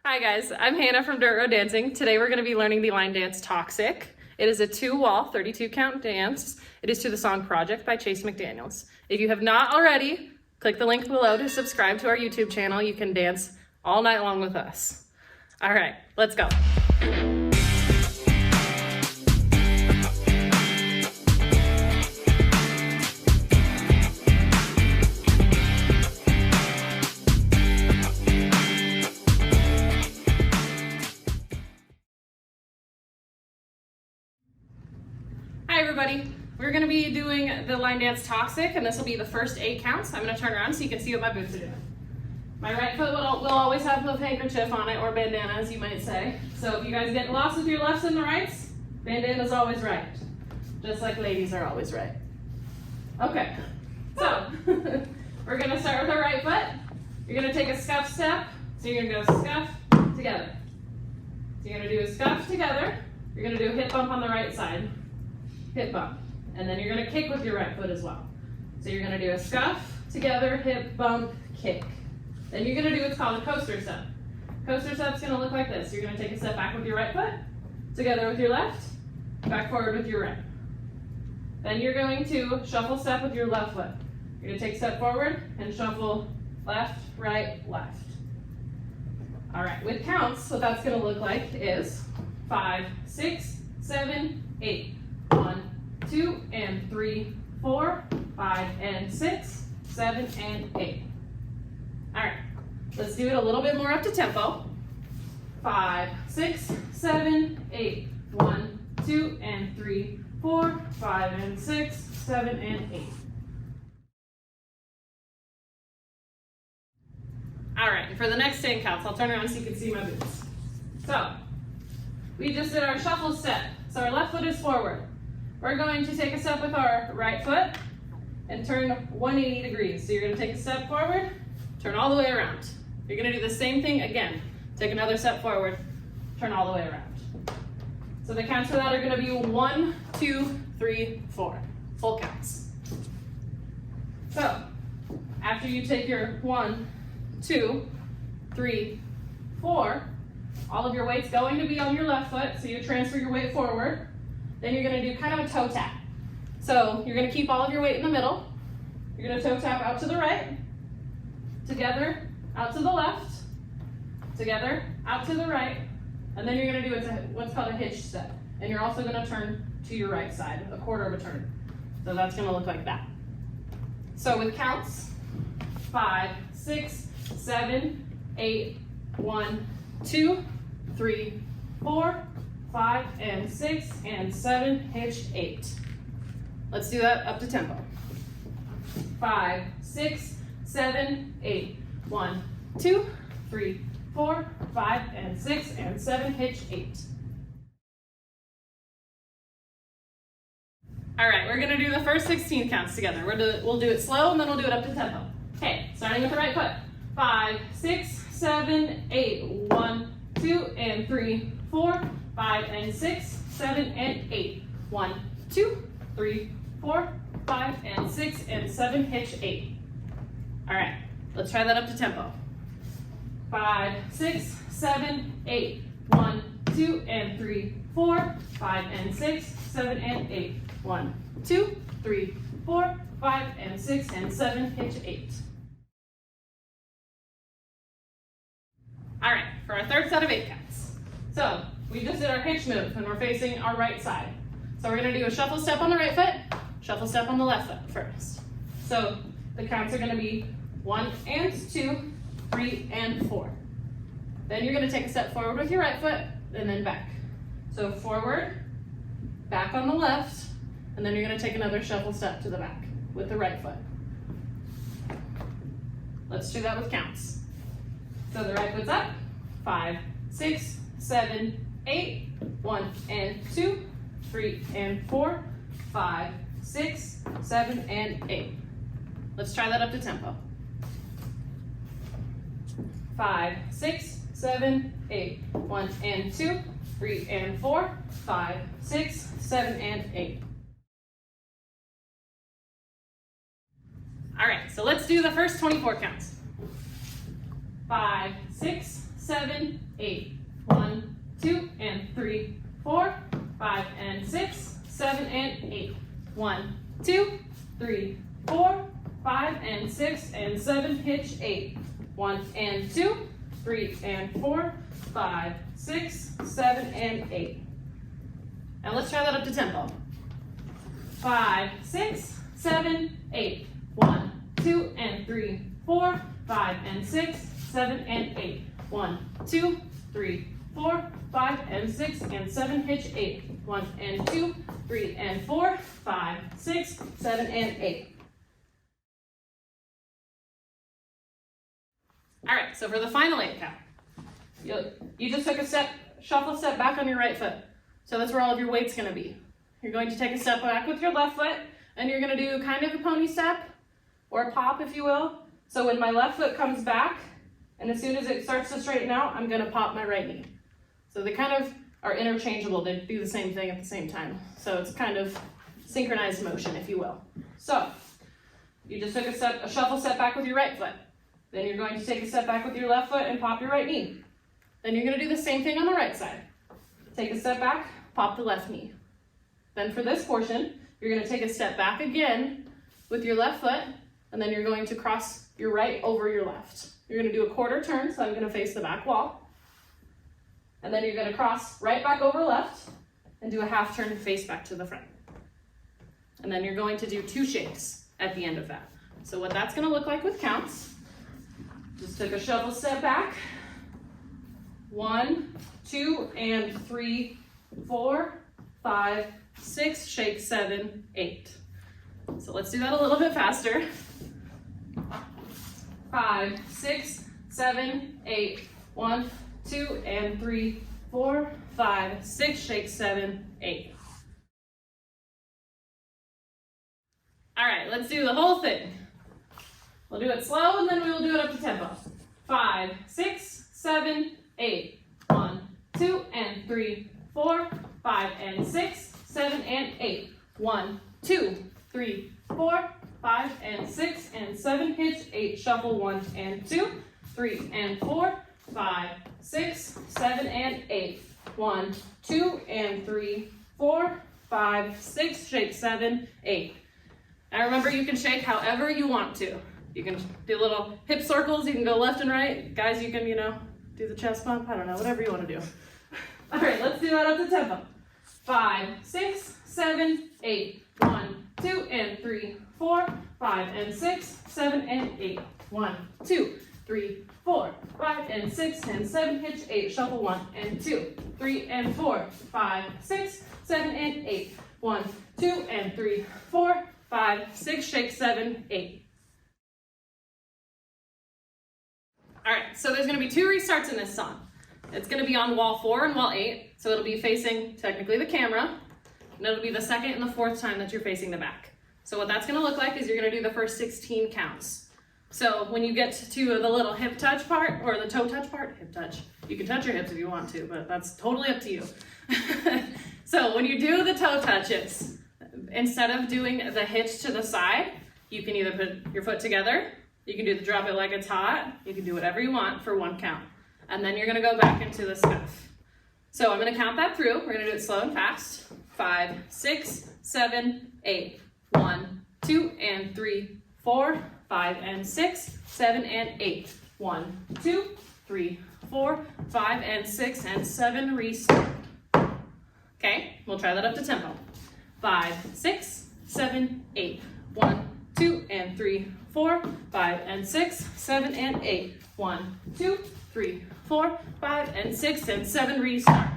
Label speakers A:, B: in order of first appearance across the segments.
A: Hi guys, I'm Hannah from Dirt Road Dancing. Today we're going to be learning the line dance Toxic. It is a 2-wall, 32 count dance. It is to the song Project by Chase McDaniels. If you have not already, click the link below to subscribe to our YouTube channel. You can dance all night long with us. All right, let's go. Hi everybody, we're going to be doing the line dance Toxic, and this will be the first 8 counts. I'm going to turn around so you can see what my boots are doing. My right foot will always have a handkerchief on it, or bandana as you might say. So if you guys get lost with your lefts and the rights, bandana's always right. Just like ladies are always right. Okay, so we're going to start with our right foot. You're going to take a scuff step. So you're going to go scuff together. So you're going to do a scuff together. You're going to do a hip bump on the right side. Hip bump, and then you're going to kick with your right foot as well. So you're going to do a scuff, together, hip bump, kick. Then you're going to do what's called a coaster step. Coaster step's going to look like this. You're going to take a step back with your right foot, together with your left, back forward with your right. Then you're going to shuffle step with your left foot. You're going to take a step forward and shuffle left, right, left. All right, with counts, what that's going to look like is 5, 6, 7, 8. 1, 2, and 3, 4, 5, and 6, 7, and 8. All right, let's do it a little bit more up to tempo. 5, 6, 7, 8. 1, 2, and 3, 4, 5, and 6, 7, and 8. All right, for the next 10 counts, I'll turn around so you can see my boots. So, we just did our shuffle step. So our left foot is forward. We're going to take a step with our right foot and turn 180 degrees. So you're going to take a step forward, turn all the way around. You're going to do the same thing again. Take another step forward, turn all the way around. So the counts for that are going to be 1, 2, 3, 4. Full counts. So after you take your 1, 2, 3, 4, all of your weight's going to be on your left foot, so you transfer your weight forward. Then you're going to do kind of a toe tap. So you're going to keep all of your weight in the middle. You're going to toe tap out to the right, together, out to the left, together, out to the right, and then you're going to do what's called a hitch step. And you're also going to turn to your right side, a quarter of a turn. So that's going to look like that. So with counts, 5, 6, 7, 8, 1, 2, 3, 4, 5, and 6, and 7, hitch 8. Let's do that up to tempo. 5, 6, 7, 8. 1, 2, 3, 4, 5, and 6, and 7, hitch 8. All right, we're gonna do the first 16 counts together. We'll do it slow, and then we'll do it up to tempo. Okay, starting with the right foot. 5, 6, 7, 8. 1, 2, and 3, 4, 5, and 6, 7, and 8. 1, 2, 3, 4, 5, and 6, and 7, hitch 8. All right, let's try that up to tempo. 5, 6, 7, 8. 1, 2, and 3, 4, 5, and 6, 7, and 8. 1, 2, 3, 4, 5, and 6, and 7, hitch 8. All right, for our third set of 8 counts. So we just did our hitch move, and we're facing our right side. So we're going to do a shuffle step on the right foot, shuffle step on the left foot first. So the counts are going to be 1 and 2, 3 and 4. Then you're going to take a step forward with your right foot, and then back. So forward, back on the left, and then you're going to take another shuffle step to the back with the right foot. Let's do that with counts. So the right foot's up, 5, 6, 7, 8, 1 and 2, 3 and 4, 5, 6, 7, and 8. Let's try that up to tempo. 5, 6, 7, 8. 1 and 2, 3 and 4, 5, 6, 7, and 8. All right, so let's do the first 24 counts. 5, 6, 7, 8. 1, 2, and 3, 4, 5, and 6, 7, and 8. 1, 2, 3, 4, 5, and 6, and 7, hitch 8. 1 and 2, 3 and 4, 5, 6, 7, and 8. And let's try that up to tempo. 5, 6, 7, 8. 1, 2, and 3, 4, 5, and 6, 7, and 8. 1, 2, 3, 4, 5, and 6, and 7, hitch 8. 1 and 2, 3 and 4, 5, 6, 7, and 8. All right, so for the final 8 count, you just took a step, shuffle step back on your right foot. So that's where all of your weight's gonna be. You're going to take a step back with your left foot, and you're gonna do kind of a pony step, or a pop, if you will. So when my left foot comes back, and as soon as it starts to straighten out, I'm gonna pop my right knee. So they kind of are interchangeable. They do the same thing at the same time. So it's kind of synchronized motion, if you will. So you just took a shuffle step back with your right foot. Then you're going to take a step back with your left foot and pop your right knee. Then you're gonna do the same thing on the right side. Take a step back, pop the left knee. Then for this portion, you're gonna take a step back again with your left foot, and then you're going to cross your right over your left. You're gonna do a quarter turn, so I'm gonna face the back wall. And then you're gonna cross right back over left and do a half turn and face back to the front. And then you're going to do 2 shakes at the end of that. So what that's gonna look like with counts, just took a shuffle step back. 1, 2, and 3, 4, 5, 6, shake 7, 8. So let's do that a little bit faster. 5, 6, 7, 8. 1, 2, and 3, 4, 5, 6, shake 7, 8. All right, let's do the whole thing. We'll do it slow, and then we will do it up to tempo. 5, 6, 7, 8. 1, 2, and 3, 4, 5, and 6, 7, and 8. 1, 2, 3, 4, 5, and 6, and 7, hitch 8. Shuffle 1 and 2, 3 and 4, 5, 6, 7, and 8. 1, 2, and 3, 4, 5, 6, shake 7, 8. Now remember, you can shake however you want to. You can do little hip circles, you can go left and right. Guys, you can, do the chest bump. I don't know, whatever you want to do. All right, let's do that up to tempo. 5, 6, 7, 8. 1, 2, and 3, 4, 5, and 6, 7, and 8. 1, 2, 3, 4, 5, and 6, and 7, hitch 8. Shuffle 1 and 2, 3 and 4, 5, 6, 7, and 8. 1, 2, and 3, 4, 5, 6, shake 7, 8. All right, so there's gonna be 2 restarts in this song. It's gonna be on wall 4 and wall 8, so it'll be facing technically the camera, and it'll be the 2nd and the 4th time that you're facing the back. So what that's gonna look like is you're gonna do the first 16 counts. So when you get to the little hip touch part, or the toe touch part, hip touch, you can touch your hips if you want to, but that's totally up to you. So when you do the toe touches, instead of doing the hitch to the side, you can either put your foot together, you can do the drop it like it's hot, you can do whatever you want for 1 count. And then you're gonna go back into the scuff. So I'm gonna count that through. We're gonna do it slow and fast. 5, 6, 7, 8. 1, 2, and 3, 4, 5, and 6, 7, and 8. 1, 2, 3, 4, 5, and 6, and 7, restart. Okay, we'll try that up to tempo. 5, 6, 7, 8. 1, 2, and 3, 4, 5, and 6, 7, and 8. 1, 2, 3, 4, 5, and 6, and 7, restart.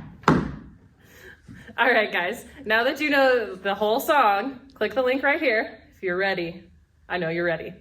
A: All right, guys, now that you know the whole song, click the link right here if you're ready. I know you're ready.